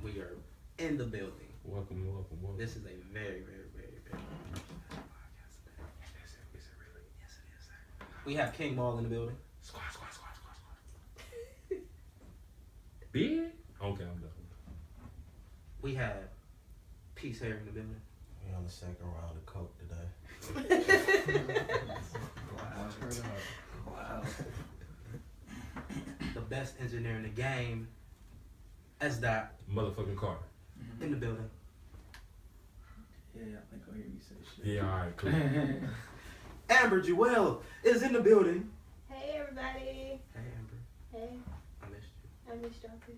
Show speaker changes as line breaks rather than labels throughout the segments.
We are in the building.
Welcome.
This is a very, very, very, very podcast. Is it really? Yes, it is, sir. We have King Maul in the building.
Squad. Big? Okay, I'm done.
We have Peace Harry in the building.
We on the second round of coke today.
Wow. The best engineer in the game, S.
Motherfucking Carter.
In the building.
Yeah, I think I'll hear you say shit.
Yeah, alright, cool.
AmberJuelle is in the building.
Hey everybody.
Hey Amber,
Hey,
I missed you.
I missed y'all too.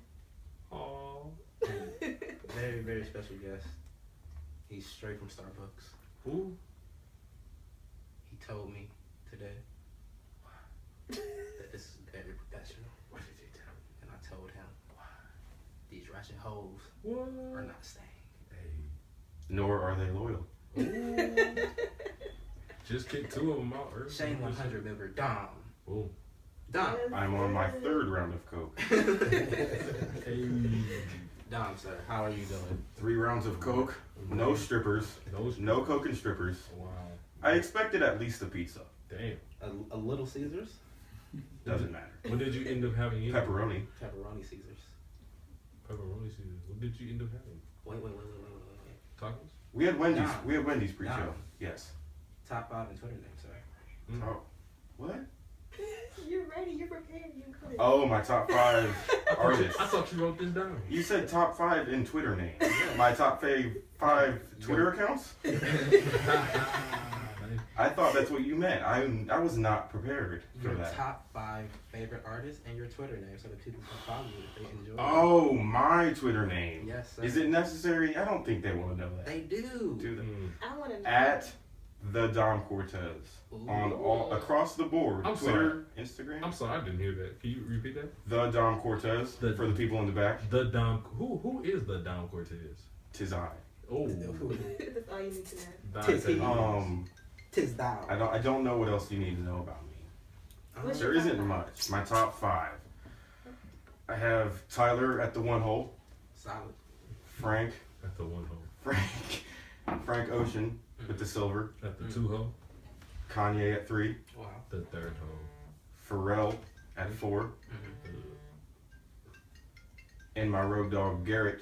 Aww.
Very, very special guest. He's straight from Starbucks.
Who?
He told me today that this is very professional.
What did he tell me?
And I told him, these ratchet hoes
What?
are not staying.
Hey.
Nor are they loyal.
Ooh. Just kicked 2 of them out early.
Shane 100 member Dom.
Ooh.
Dom.
I'm on my 3rd round of coke.
Hey.
Dom, sir, how are you doing?
3 rounds of coke, no strippers, no coke and strippers.
Wow.
I expected at least a pizza.
Damn.
A Little Caesars?
Doesn't matter.
What did you end up having?
Pepperoni.
Pepperoni Caesars.
Pepperoni Caesar. What did you end up having?
Wait.
Tacos?
We had Wendy's.
Nah.
We had Wendy's pre-show.
Nah.
Yes.
Top 5 and Twitter name, sir.
Mm.
Oh, what?
You're ready. You're prepared. You good.
Oh, my top 5 artists.
I thought you wrote this down.
You said top 5 in Twitter names. My top 5 Twitter accounts? I thought that's what you meant. I was not prepared for
Your
that.
top 5 favorite artists and your Twitter name so that people can follow you if they enjoy it.
Oh, my Twitter name.
Yes, sir.
Is it necessary? I don't think they want to know that.
They do.
Do they?
I want to know.
At the Dom Cortez on all across the board.
I'm
Twitter, Instagram.
I'm sorry, I didn't hear that. Can you repeat that?
The Dom Cortez for the people in the back.
The Dom. Who is the Dom Cortez?
Tis I.
Oh.
That's all you need to know.
Tis he. Tis thou.
I don't know what else you need to know about me.
What's
There
your top
isn't
five?
much. My top 5. I have Tyler at the 1 hole.
Solid.
Frank.
At the 1 hole.
Frank Ocean with the silver.
At the 2 hole.
Kanye at 3.
Wow.
The 3rd hole.
Pharrell at 4. And my road dog Garrett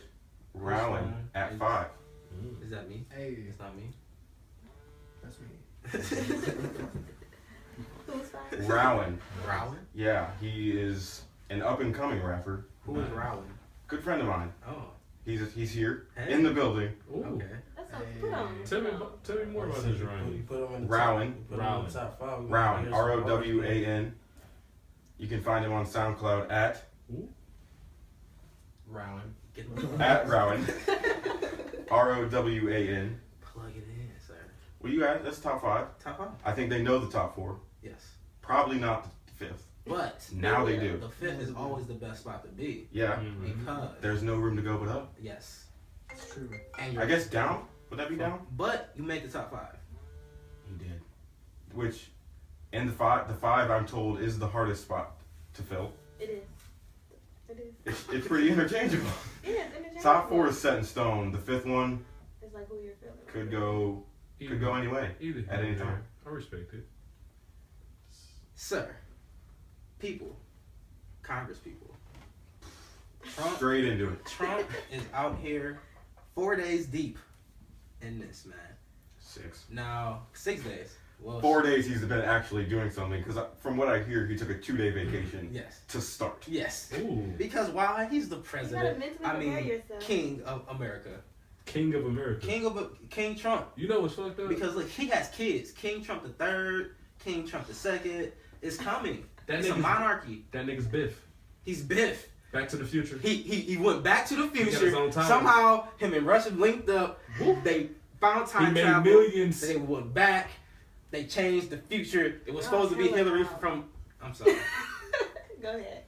Rowan at 5.
Is that me?
Hey,
It's not me.
that's me.
Who's fine?
Rowan.
Rowan?
Yeah, he is an up and coming rapper.
Who is Rowan?
Good friend of mine.
Oh.
He's here
Hey.
in the building.
Ooh.
Okay.
That sounds put on.
Tell me more about this, Ryan.
Rowan.
Rowan. Top 5.
Rowan. Rowan. You can find him on SoundCloud at
Rowan. Get
Rowan. Rowan.
Plug it in, sir.
What do you at? That's top 5.
Top 5?
I think they know the top 4.
Yes.
Probably not the 5th.
But
Now they do.
The 5th is always the best spot to be.
Yeah.
Because
There's no room to go but up.
yes.
It's true.
And
I guess down. Would that be down?
But you made the top 5.
You did. Which, in the 5 I'm told is the hardest spot to fill.
It is. It is.
It's pretty interchangeable.
It is. Interchangeable.
Top 4 is set in stone. The 5th one
It's like who you're feeling.
could go any way
Either.
at any time.
I respect it.
Sir. People. Congress people. Trump,
Straight into it.
Trump is out here 4 days deep in this, man.
6.
Now, 6 days. Well,
4 days he's been actually doing something because from what I hear he took a 2-day vacation
Yes.
to start.
Yes.
Ooh.
Because why? He's the
You gotta
president.
mentally
I
prepare
mean,
yourself.
king of America.
King of America.
King Trump.
You know what's fucked up?
Because look, he has kids. King Trump the 3rd, King Trump the 2nd is coming.
That
It's a
nigga's-
monarchy.
that nigga's Biff.
He's Biff.
Back to the Future.
He went back to the
got his
future.
own time.
Somehow him and Russia linked up.
Whoop.
They found
He
time
made
travel.
millions.
They went back. They changed the future. It was
Oh,
supposed to be
hell
Hillary
no.
from. I'm sorry.
Go ahead.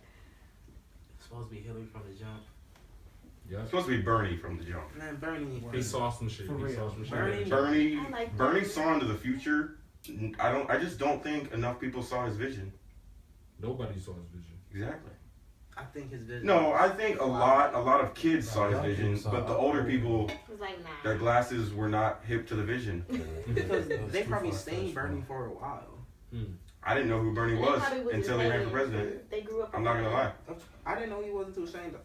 It's supposed to be Hillary from the jump.
Yeah.
It's supposed to be Bernie from the jump.
Man, Bernie.
He saw some shit.
For
He
real.
saw some shit.
Bernie-
I like
Bernie
that.
saw into the future. I just don't think enough people saw his vision.
Nobody saw his vision.
Exactly.
I think his vision.
No, I think a lot of kids saw his
Young
vision,
people saw
but the
it.
older people,
It was like, nah.
their glasses were not hip to the vision.
Because
It was
they
too
probably
far-fetched
seen
for
Bernie
them.
for a while.
I didn't know who Bernie
And they
was
probably was
until he ran for
ashamed.
president.
They grew up.
I'm not gonna lie.
I didn't know he wasn't too ashamed of.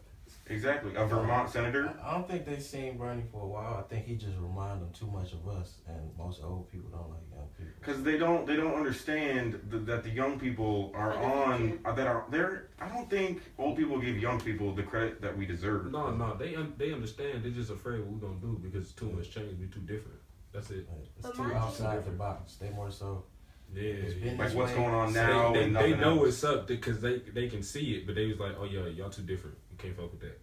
Exactly, a Vermont senator.
I don't think they seen Bernie for a while. I think he just reminded them too much of us, and most old people don't like young people.
Because they don't understand that the young people are on that are there. I don't think old people give young people the credit that we deserve.
No, they understand. They're just afraid what we're gonna do because it's too much change. We're too different. That's it.
It's
But
too
my
outside
thing-
the box. They more so.
Yeah.
It's been
Like
this
what's
way.
going on now
They
and nothing
know
else.
it's up because they can see it, but they was like, oh yeah, y'all too different. You can't fuck with that.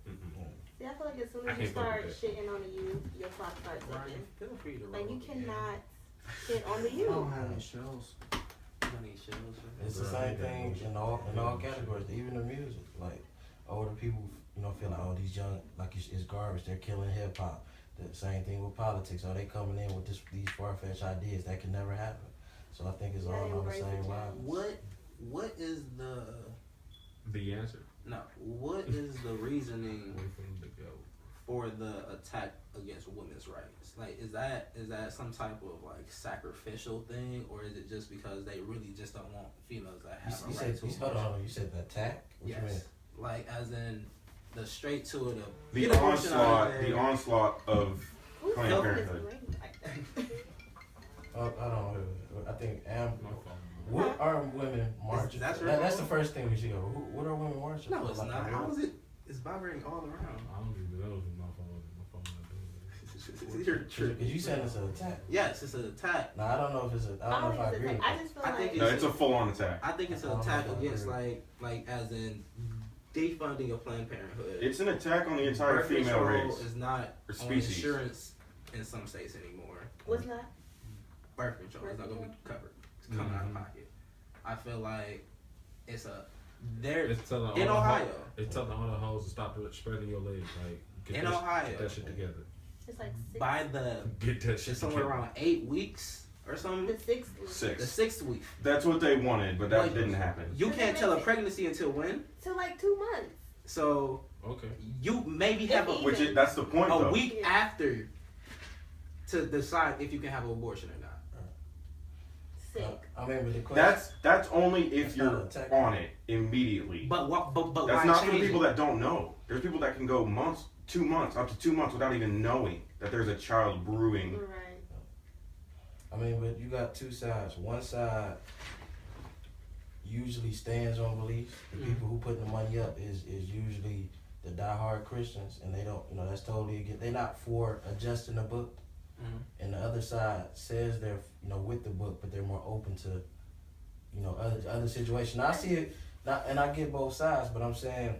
See, I feel like as soon
I
as you
can't fuck
start
with
shitting on the youth, your clock starts
Ryan,
ticking.
feel free to
Like,
roll
you
again.
cannot shit on the
I
youth.
don't have any shows.
You don't need shows, man.
It's the same thing in all categories, even the music. Like older people, feel like these young, like it's garbage. They're killing hip hop. The same thing with politics. Are they coming in with these far fetched ideas that can never happen? So I think it's all on the same line.
What is
The answer.
what is the reasoning
Wait for them to go.
for the attack against women's rights? Like, is that some type of like sacrificial thing, or is it just because they really just don't want females that have a right to
Hold
abortion?
on, you said the attack? What you mean?
Yes, like as in the straight to it.
The
get abortion out of
onslaught,
there.
the onslaught of
Who's
Planned
selling
Parenthood.
this ring like that?
I don't know. I think
My phone.
what are women marching?
That's
for?
your
That's
phone?
the first thing we should go. What are women marching
No,
for?
it's
Like,
not.
I
How
don't-
is it? It's vibrating all around.
I don't even know if my phone. My phone not doing it.
You're tripping.
Because you said it's an attack.
Yes, it's an attack.
Now I don't know if it's a. I don't know if I agree with
I
that.
just feel
I think
like
No, it's a full-on attack.
I think it's an attack against like as in defunding of Planned Parenthood.
It's an attack on the entire
Birth
female
control
race.
is not
Or
on
species.
insurance in some states anymore.
what's not?
Birth control is not going to be covered. It's coming out of pocket. I feel like it's a there
It's telling
in
all the
Ohio.
It's telling all the hoes to stop spreading your legs. Like
In Ohio.
get that shit together.
It's like six.
By the
Get that shit
it's somewhere
together.
around 8 weeks or something.
The sixth.
The
6.
6th week.
That's what they wanted, but that
Like,
didn't happen.
You can't tell a pregnancy until when.
To like 2 months.
So
Okay.
you maybe have a
Which is, that's the point,
a
though.
week
Yeah.
after to decide if you can have an abortion or not.
Sick.
I mean, but the question.
That's only if
That's not
you're
an attack.
on it immediately.
But what? But
That's
why
not for the
change
people
it?
that don't know. There's people that can go months, 2 months, up to 2 months without even knowing that there's a child brewing.
Right.
I mean, but you got two sides. One side usually stands on beliefs. The people who put the money up is usually the diehard Christians, and they don't. That's totally against. They're not for adjusting the book.
Mhm.
And the other side says they're with the book, but they're more open to other situations. Now, I see it, and I get both sides, but I'm saying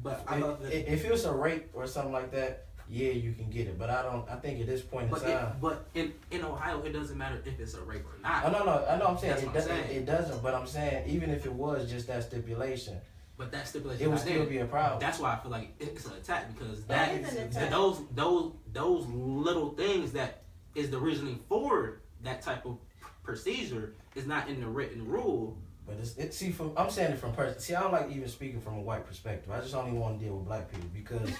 But I love that.
if it's a rape or something like that, yeah, you can get it. But I think at this point in time.
But in Ohio, it doesn't matter if it's a rape or not.
I know. I'm saying
That's
it
what I'm
doesn't.
saying.
It doesn't. But I'm saying even if it was just that stipulation,
But that stipulation
it would
not
still
there.
be a problem.
That's why I feel like it's an attack because
That
that
is an attack.
those little things that is the reasoning for that type of procedure is not in the written rule.
But I'm saying it from person. See, I don't like even speaking from a white perspective. I just only want to deal with black people because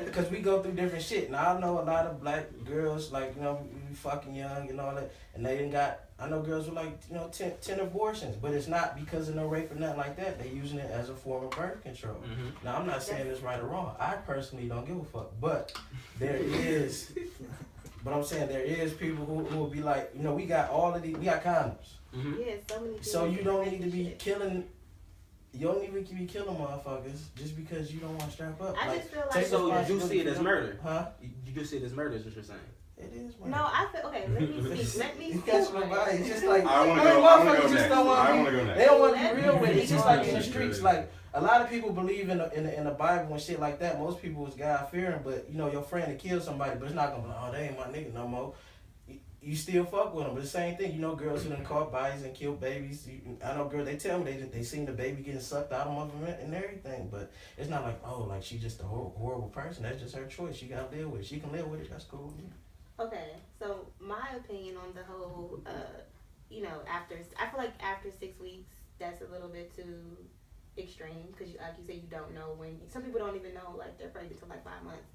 because we go through different shit. Now I know a lot of black girls we fucking young and all that, and they didn't got. I know girls with 10 abortions, but it's not because of no rape or nothing like that. They using it as a form of birth control.
Mm-hmm.
Now I'm not saying it's right or wrong. I personally don't give a fuck, but there is. But I'm saying there is people who will be like, we got all of these. We got condoms.
Mm-hmm.
Yeah, so many.
So
things
you don't need to
shit.
be killing. You don't even be killing motherfuckers just because you don't want to strap up.
I just feel like.
take
So you do
responsibility
see it as
for-
murder?
Huh?
You do see it as murder, is what you're saying.
It is murder.
No, I feel okay. Let me speak. Let me
You
speak.
catch my body. It's just like
I want to
mean,
go. I want
motherfuckers
to go
just
next.
don't wanna
I
be-
want to go
They
next.
don't want to be real with it. It's just like in the
Yeah.
streets. Like a lot of people believe in the Bible and shit like that. Most people is God fearing, but your friend to kill somebody, but it's not gonna be like, oh, they ain't my nigga no more. You still fuck with them, but the same thing. Girls who done caught bodies and killed babies. I know girls. They tell me they seen the baby getting sucked out of them and everything, but it's not like she's just a horrible person. That's just her choice. She gotta live with it. She can live with it. That's cool.
Okay, so my opinion on the whole, I feel like after 6 weeks, that's a little bit too extreme because, like you said, you don't know when. Some people don't even know like they're pregnant until like 5 months.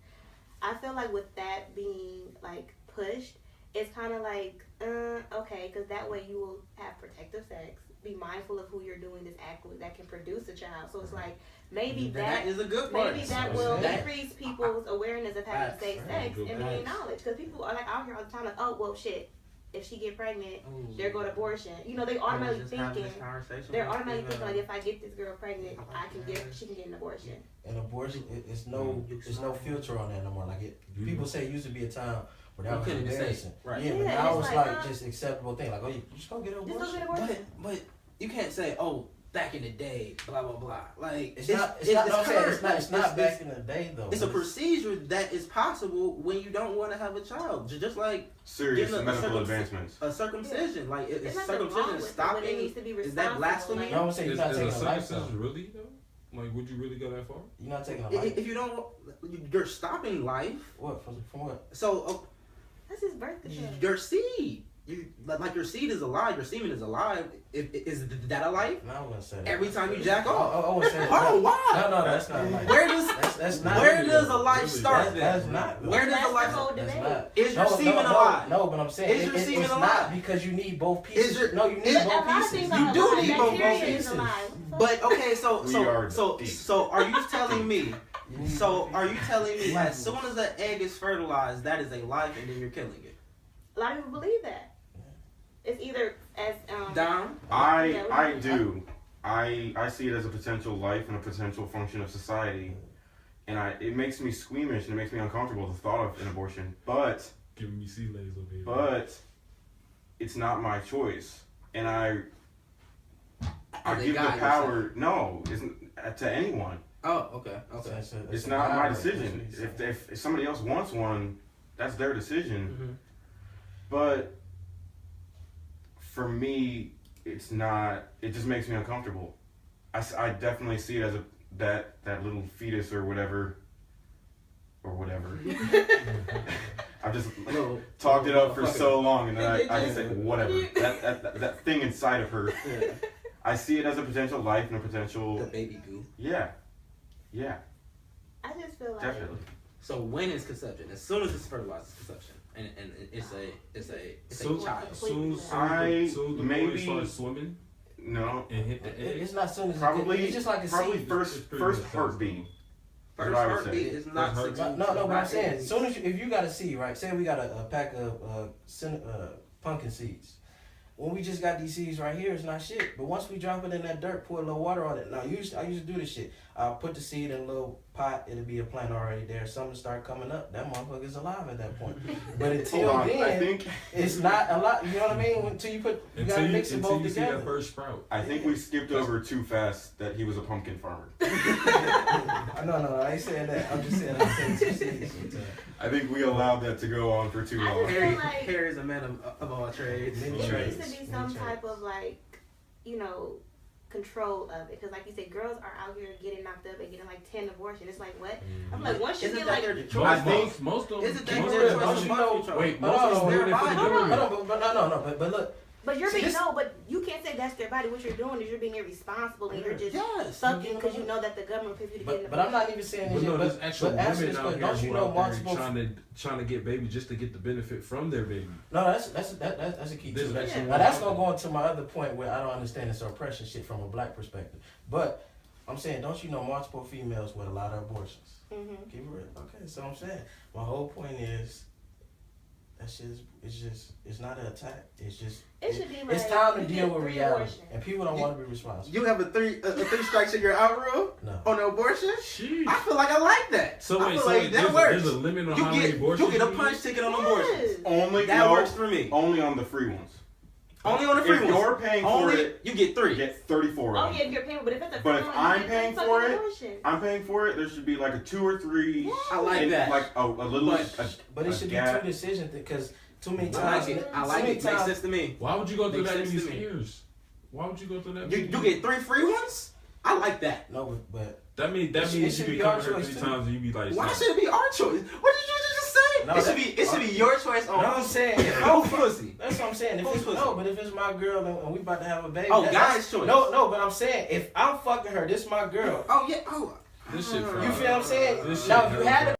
I feel like with that being like pushed, it's kind of like okay, because that way you will have protective sex. Be mindful of who you're doing this act with that can produce a child. So it's like maybe that
is a good part.
Maybe that will increase people's awareness of having safe sex and being knowledge. Because people are like out here all the time like, oh well, shit. If she get pregnant, there go to abortion. You know, they automatically thinking. They're automatically thinking like, if I get this girl pregnant, she can get an abortion.
And abortion, it's no filter on that no more. Like people say it used to be a time where that was embarrassing.
Right.
Yeah, but now it's like just acceptable thing. Like, oh, you just gonna get an abortion.
But you can't say, oh, back in the day, blah blah blah. Like
it's not back in the day though.
It's a procedure that is possible when you don't want to have a child. Just like
serious medical advancements.
A circumcision, like is circumcision
stopping?
Is that blasphemy?
No, I'm saying you're not taking a life.
Really though? Like, would you really go that far?
You're not taking a life.
If you don't, you're stopping life.
What from what?
So
that's his birth control.
Your seed. Like your seed is alive, your semen is alive. Is that a life?
No, I wouldn't say that.
Every time you jack off.
I wouldn't say that.
Oh, why?
No, that's not a life.
Where does a life start?
That's not.
Where does a life
start? That's not.
Is your semen alive?
No, but I'm saying
is your semen
it's
alive?
not because you need both pieces. You need both pieces.
You do need both
pieces.
But okay, so are you telling me? So are you telling me as soon as the egg is fertilized, that is a life, and then you're killing it?
A lot of people believe that. It's either as
Dom.
I do. I see it as a potential life and a potential function of society, and it makes me squeamish and it makes me uncomfortable the thought of an abortion. But
giving me sea legs over here.
But it's not my choice, and I give the power. No, isn't to anyone.
Oh, okay.
It's not my decision. If somebody else wants one, that's their decision.
Mm-hmm.
But for me, it's not. It just makes me uncomfortable. I definitely see it as that little fetus or whatever. I've just talked it up for so long, and then I can say whatever. That thing inside of her.
Yeah.
I see it as a potential life and a potential.
The baby goo.
Yeah.
I just feel like.
Definitely.
So when is conception? As soon as it's fertilized, it's conception. And it's a child.
Soon the boy starts swimming.
No,
and hit the egg.
It's not soon as
probably.
It's just like a
probably
seed.
first heartbeat.
First heartbeat is not.
No, but I'm saying, as soon as if you got a seed, right? Say we got a pack of pumpkin seeds. When we just got these seeds right here, it's not shit. But once we drop it in that dirt, pour a little water on it. Now, I used to do this shit. I'll put the seed in a little pot. It'll be a plant already there. Something start coming up. That motherfucker's alive at that point. But until then, it's not a lot. You know what I mean? Until you gotta mix them both together.
See that first sprout.
I think we skipped over too fast that he was a pumpkin farmer.
No, I ain't saying that. I'm just saying I said two seeds.
I think we allowed that to go on for too long.
Harry's a man of all trades.
There needs to be some type of control of it, because like you said, girls are out here getting knocked up and getting like 10 abortions. It's like what? I'm like, once you get like,
I
think
most of them.
Isn't that their choice?
Wait, most of them.
But look.
But you're being but you can't say that's their body. What you're doing is you're being irresponsible and you're just sucking because you know that the government pays you to get in the.
But I'm not even saying this.
There's actual women out here who
know
out there trying to get babies just to get the benefit from their baby.
No, that's a key too. Now that's gonna go into my other point where I don't understand this oppression shit from a black perspective. But I'm saying, don't you know multiple females with a lot of abortions?
Mm-hmm.
Keep it real. Okay, so I'm saying my whole point is that shit it's not an attack. It's just
should be like,
it's time to deal with reality, and people don't want to be responsible.
You have a three strikes and you're out rule on the abortion.
Jeez.
I feel like I like that.
So wait,
that works.
There's a limit on how many abortions
you get a punch ticket on abortions.
That
works for me.
Only on the free ones.
Only on the free ones.
If you're paying for it,
you get 3.
You get 34 of them.
Yeah, if you're paying, but if it's a free
but if
one,
I'm paying for it, there should be like a 2 or 3.
Yeah.
I like that.
Like a little.
But it should be 2 decisions because. Too many times.
I like it. Makes sense to me.
Why would you go through that many years? Why would you go through that?
You get 3 free ones? I like that.
No, but
that means you be coming here 3 times and you be like.
Why should it be our choice? What did you just say?
No,
it should be your choice on.
No, I'm saying if
I'm pussy.
That's what I'm saying. If it's, no, but if it's my girl and we about to have a baby.
Oh, guy's choice.
No, but I'm saying if I'm fucking her, this my girl.
Oh yeah. Oh.
This shit.
You feel what I'm saying?
This
Now
shit
you had to